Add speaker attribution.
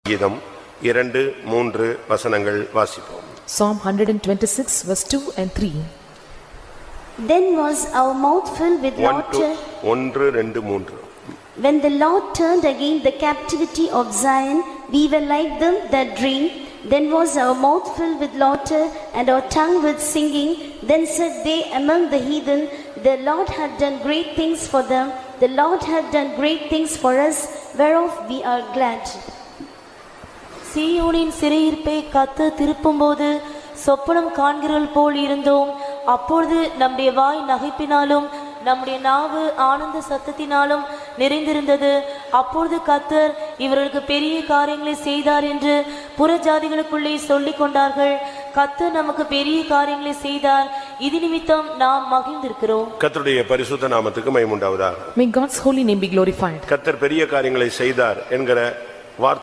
Speaker 1: கீதம் 2-3 வசனங்கள் வாசிப்போம்.
Speaker 2: Psalm 126 verse 2 and 3.
Speaker 3: Then was our mouth filled with
Speaker 1: 1,
Speaker 3: laughter
Speaker 1: 2, 3.
Speaker 3: when the Lord turned again the captivity of Zion. We were like them that dream. Then was our mouth filled with laughter and our tongue with singing. Then said they among the heathen, the Lord had done great things for them. The Lord had done great things for us, whereof we are glad.
Speaker 4: சீயோனின் சிறையிருப்பை கர்த்தர் திருப்பும்போது சொப்பனம் காண்கிறவள் போல் இருந்தோம். அப்பொழுது நம்முடைய வாய் நகைப்பினாலும் நம்முடைய நாவு ஆனந்த சத்தத்தினாலும் நிறைந்திருந்தது. அப்பொழுது கர்த்தர் இவர்களுக்கு பெரிய காரியங்களை செய்தார் என்று புறஜாதிகளுக்குள்ளே சொல்லிக் கொண்டார்கள். கர்த்தர் நமக்கு பெரிய காரியங்களை செய்தார், இது நிமித்தம் நாம் மகிழ்ந்திருக்கிறோம்.
Speaker 1: கர்த்தருடைய பரிசுத்த நாமத்துக்கு மகிமை உண்டாவதாக.
Speaker 2: May God's holy name be glorified.
Speaker 1: கர்த்தர் பெரிய காரியங்களை செய்தார் என்கிற வார்த்தை